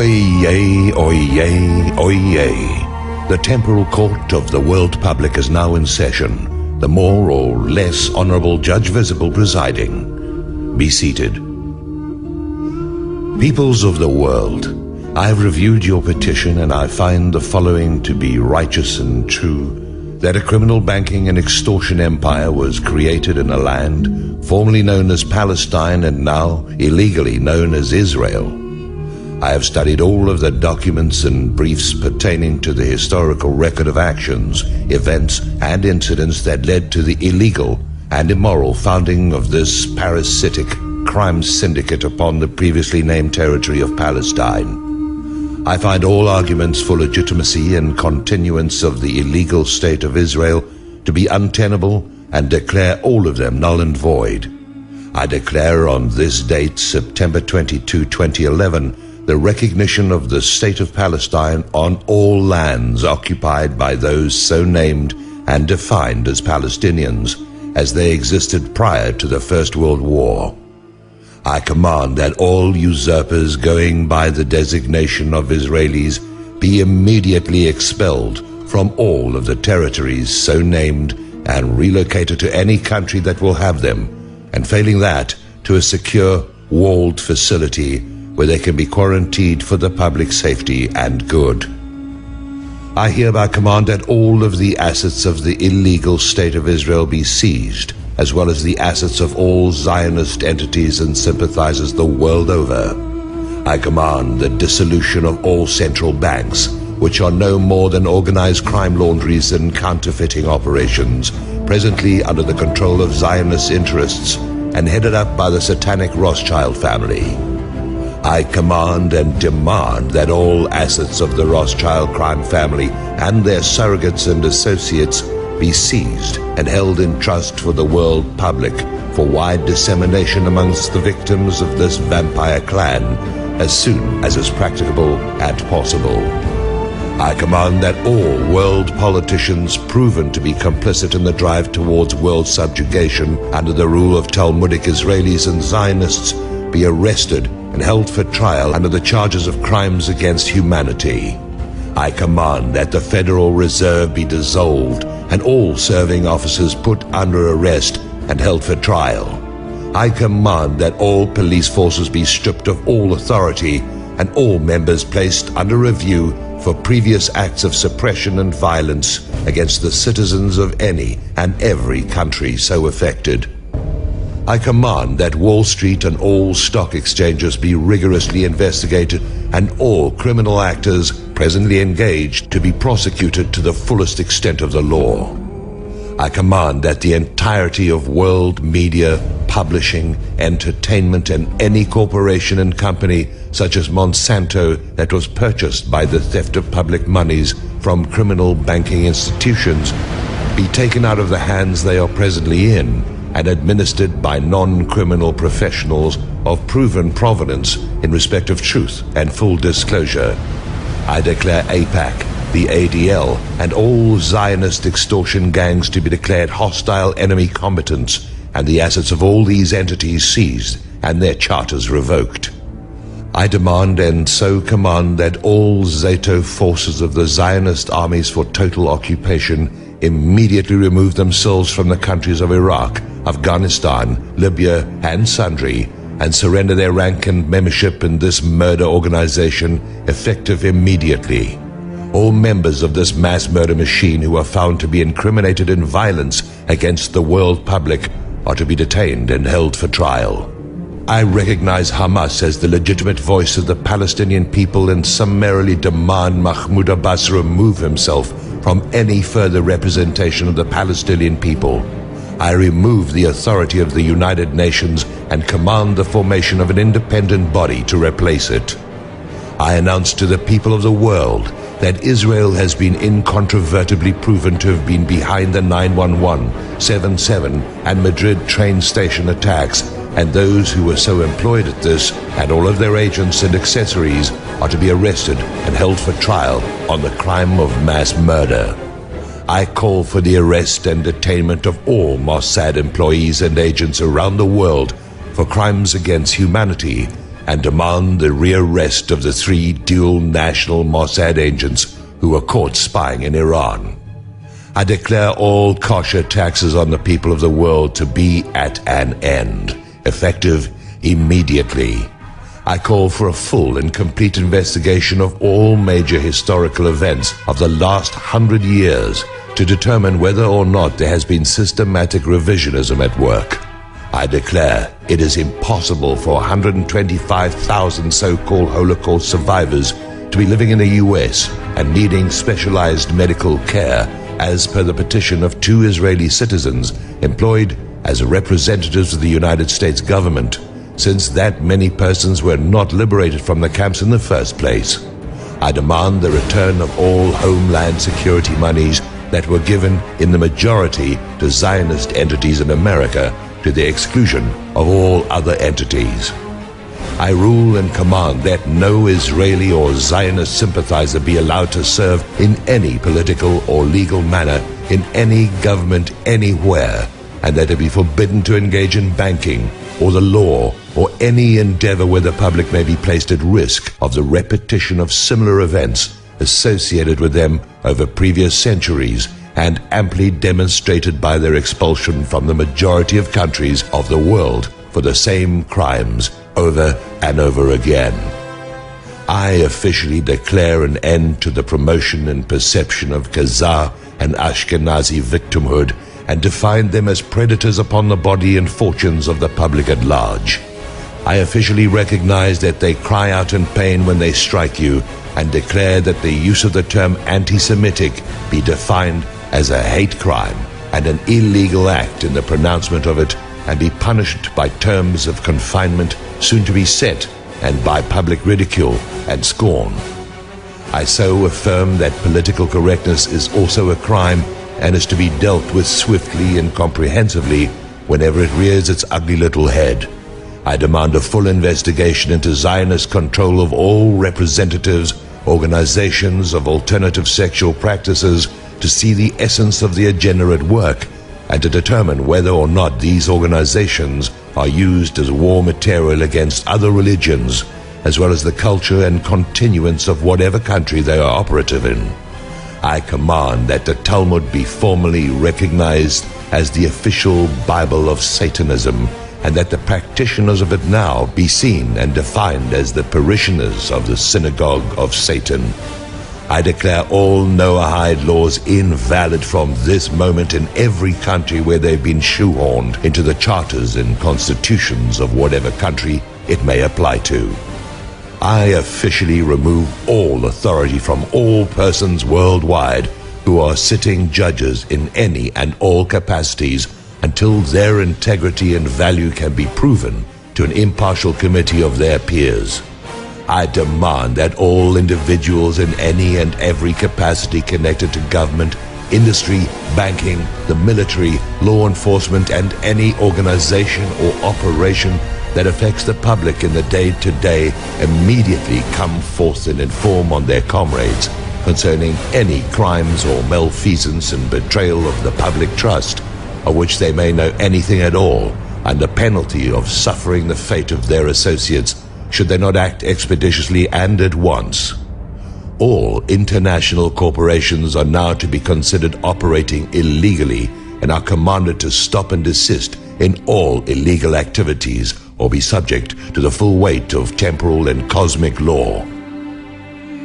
Oyez, oyez, oyez. The temporal court of the world public is now in session, the more or less honorable judge visible presiding. Be seated. Peoples of the world, I have reviewed your petition and I find the following to be righteous and true: that a criminal banking and extortion empire was created in a land formerly known as Palestine and now illegally known as Israel. I have studied all of the documents and briefs pertaining to the historical record of actions, events, and incidents that led to the illegal and immoral founding of this parasitic crime syndicate upon the previously named territory of Palestine. I find all arguments for legitimacy and continuance of the illegal state of Israel to be untenable and declare all of them null and void. I declare on this date, September 22, 2011, the recognition of the state of Palestine on all lands occupied by those so named and defined as Palestinians, as they existed prior to the First World War. I command that all usurpers going by the designation of Israelis be immediately expelled from all of the territories so named and relocated to any country that will have them, and failing that, to a secure, walled facility where they can be quarantined for the public safety and good. I hereby command that all of the assets of the illegal state of Israel be seized, as well as the assets of all Zionist entities and sympathizers the world over. I command the dissolution of all central banks, which are no more than organized crime laundries and counterfeiting operations, presently under the control of Zionist interests and headed up by the satanic Rothschild family. I command and demand that all assets of the Rothschild crime family and their surrogates and associates be seized and held in trust for the world public for wide dissemination amongst the victims of this vampire clan as soon as is practicable and possible. I command that all world politicians proven to be complicit in the drive towards world subjugation under the rule of Talmudic Israelis and Zionists be arrested and held for trial under the charges of crimes against humanity. I command that the Federal Reserve be dissolved and all serving officers put under arrest and held for trial. I command that all police forces be stripped of all authority and all members placed under review for previous acts of suppression and violence against the citizens of any and every country so affected. I command that Wall Street and all stock exchanges be rigorously investigated and all criminal actors presently engaged to be prosecuted to the fullest extent of the law. I command that the entirety of world media, publishing, entertainment, and any corporation and company such as Monsanto that was purchased by the theft of public monies from criminal banking institutions be taken out of the hands they are presently in and administered by non-criminal professionals of proven provenance in respect of truth and full disclosure. I declare AIPAC, the ADL, and all Zionist extortion gangs to be declared hostile enemy combatants, and the assets of all these entities seized and their charters revoked. I demand and so command that all Zato forces of the Zionist armies for total occupation immediately remove themselves from the countries of Iraq, Afghanistan, Libya, and sundry, and surrender their rank and membership in this murder organization effective immediately. All members of this mass murder machine who are found to be incriminated in violence against the world public are to be detained and held for trial. I recognize Hamas as the legitimate voice of the Palestinian people and summarily demand Mahmoud Abbas remove himself from any further representation of the Palestinian people. I remove the authority of the United Nations and command the formation of an independent body to replace it. I announce to the people of the world that Israel has been incontrovertibly proven to have been behind the 9/11, 7/7, and Madrid train station attacks, and those who were so employed at this and all of their agents and accessories are to be arrested and held for trial on the crime of mass murder. I call for the arrest and detainment of all Mossad employees and agents around the world for crimes against humanity and demand the rearrest of the 3 dual national Mossad agents who were caught spying in Iran. I declare all kosher taxes on the people of the world to be at an end, effective immediately. I call for a full and complete investigation of all major historical events of the last 100 years to determine whether or not there has been systematic revisionism at work. I declare it is impossible for 125,000 so-called Holocaust survivors to be living in the US and needing specialized medical care, as per the petition of 2 Israeli citizens employed as representatives of the United States government, since that many persons were not liberated from the camps in the first place. I demand the return of all Homeland Security monies that were given in the majority to Zionist entities in America, to the exclusion of all other entities. I rule and command that no Israeli or Zionist sympathizer be allowed to serve in any political or legal manner in any government anywhere, and that it be forbidden to engage in banking or the law or any endeavor where the public may be placed at risk of the repetition of similar events associated with them over previous centuries, and amply demonstrated by their expulsion from the majority of countries of the world for the same crimes over and over again. I officially declare an end to the promotion and perception of Khazar and Ashkenazi victimhood, and define them as predators upon the body and fortunes of the public at large. I officially recognize that they cry out in pain when they strike you, and declare that the use of the term anti-Semitic be defined as a hate crime and an illegal act in the pronouncement of it, and be punished by terms of confinement soon to be set, and by public ridicule and scorn. I so affirm that political correctness is also a crime, and is to be dealt with swiftly and comprehensively whenever it rears its ugly little head. I demand a full investigation into Zionist control of all representatives, organizations of alternative sexual practices, to see the essence of the agenda at work, and to determine whether or not these organizations are used as war material against other religions, as well as the culture and continuance of whatever country they are operative in. I command that the Talmud be formally recognized as the official Bible of Satanism, and that the practitioners of it now be seen and defined as the parishioners of the synagogue of Satan. I declare all Noahide laws invalid from this moment in every country where they've been shoehorned into the charters and constitutions of whatever country it may apply to. I officially remove all authority from all persons worldwide who are sitting judges in any and all capacities until their integrity and value can be proven to an impartial committee of their peers. I demand that all individuals in any and every capacity connected to government, industry, banking, the military, law enforcement, and any organization or operation that affects the public in the day-to-day immediately come forth and inform on their comrades concerning any crimes or malfeasance and betrayal of the public trust, of which they may know anything at all, under penalty of suffering the fate of their associates should they not act expeditiously and at once. All international corporations are now to be considered operating illegally and are commanded to stop and desist in all illegal activities or be subject to the full weight of temporal and cosmic law.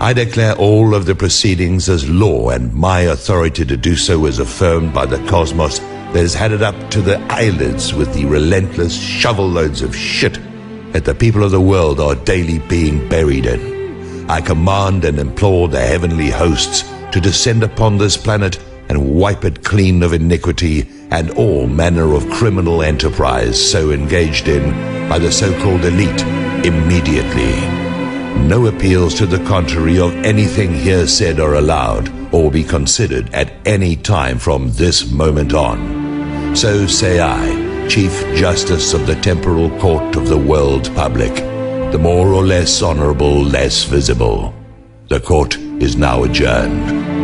I declare all of the proceedings as law, and my authority to do so is affirmed by the cosmos that has had it up to the eyelids with the relentless shovel loads of shit that the people of the world are daily being buried in. I command and implore the heavenly hosts to descend upon this planet and wipe it clean of iniquity and all manner of criminal enterprise so engaged in by the so-called elite immediately. No appeals to the contrary of anything here said are allowed or be considered at any time from this moment on. So say I, Chief Justice of the Temporal Court of the World Public, the more or less honorable, less visible. The court is now adjourned.